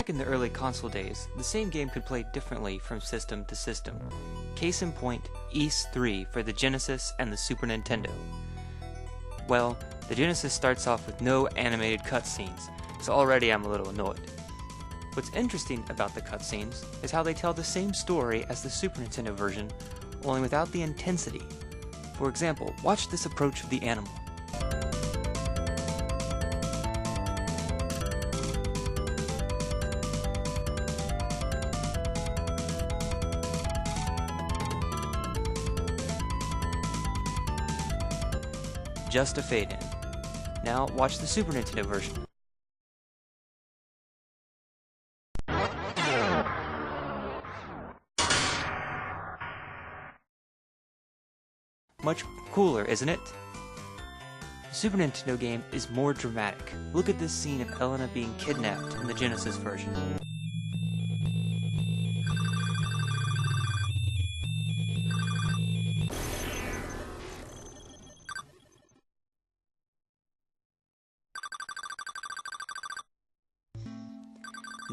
Back in the early console days, the same game could play differently from system to system. Case in point, Ys 3 for the Genesis and the Super Nintendo. Well, the Genesis starts off with no animated cutscenes, so already I'm a little annoyed. What's interesting about the cutscenes is how they tell the same story as the Super Nintendo version, only without the intensity. For example, watch this approach of the animal. Just a fade in. Now watch the Super Nintendo version. Much cooler, isn't it? The Super Nintendo game is more dramatic. Look at this scene of Elena being kidnapped in the Genesis version.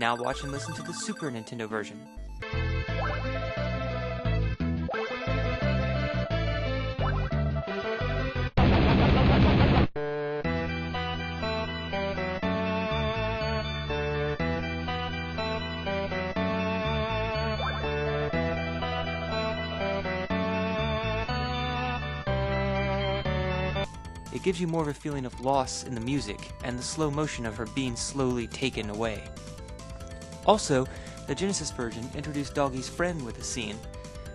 Now watch and listen to the Super Nintendo version. It gives you more of a feeling of loss in the music and the slow motion of her being slowly taken away. Also, the Genesis version introduced Doggy's friend with a scene,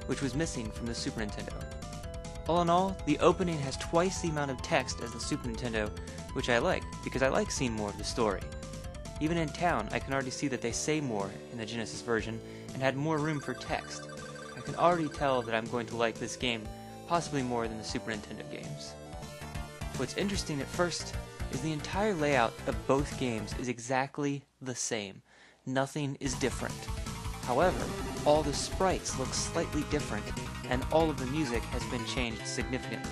which was missing from the Super Nintendo. All in all, the opening has twice the amount of text as the Super Nintendo, which I like, because I like seeing more of the story. Even in town, I can already see that they say more in the Genesis version, and had more room for text. I can already tell that I'm going to like this game possibly more than the Super Nintendo games. What's interesting at first is the entire layout of both games is exactly the same. Nothing is different. However, all the sprites look slightly different, and all of the music has been changed significantly.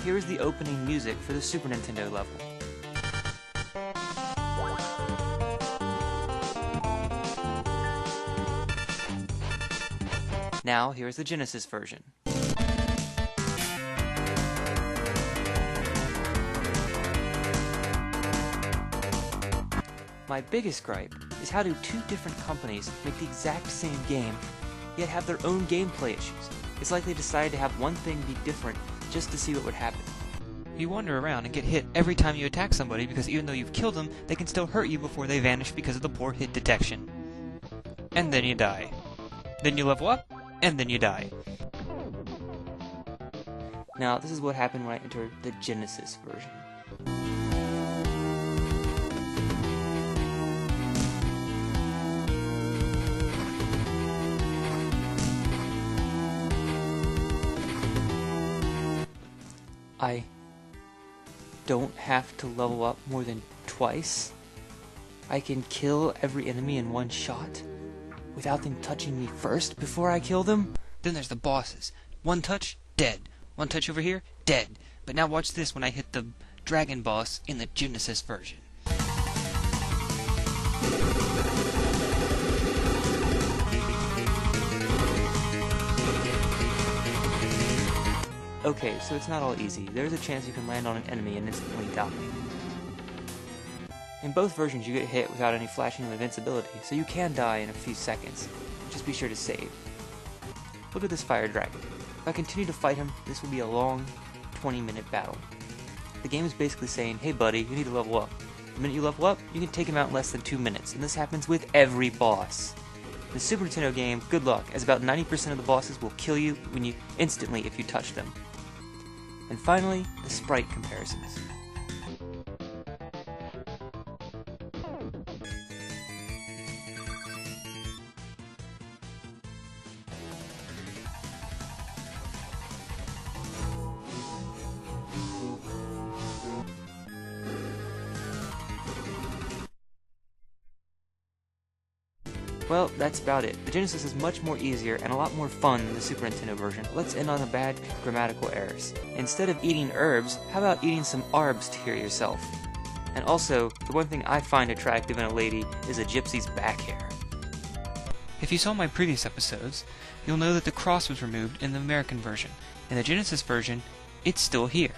Here is the opening music for the Super Nintendo level. Now, here is the Genesis version. My biggest gripe is how do two different companies make the exact same game, yet have their own gameplay issues. It's like they decided to have one thing be different just to see what would happen. You wander around and get hit every time you attack somebody because even though you've killed them, they can still hurt you before they vanish because of the poor hit detection. And then you die. Then you level up, and then you die. Now, this is what happened when I entered the Genesis version. I don't have to level up more than twice. I can kill every enemy in one shot without them touching me first before I kill them. Then there's the bosses. One touch, dead. One touch over here, dead. But now watch this when I hit the dragon boss in the Genesis version. Okay, so it's not all easy. There's a chance you can land on an enemy and instantly die. In both versions you get hit without any flashing of invincibility, so you can die in a few seconds. Just be sure to save. Look at this fire dragon. If I continue to fight him, this will be a long 20-minute battle. The game is basically saying, hey buddy, you need to level up. The minute you level up, you can take him out in less than 2 minutes, and this happens with every boss. In the Super Nintendo game, good luck, as about 90% of the bosses will kill you instantly if you touch them. And finally, the sprite comparisons. Well, that's about it. The Genesis is much more easier and a lot more fun than the Super Nintendo version. Let's end on the bad grammatical errors. Instead of eating herbs, how about eating some arbs to hear yourself? And also, the one thing I find attractive in a lady is a gypsy's back hair. If you saw my previous episodes, you'll know that the cross was removed in the American version. In the Genesis version, it's still here.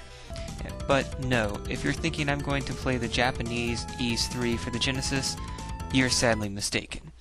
But no, if you're thinking I'm going to play the Japanese Ys 3 for the Genesis, you're sadly mistaken.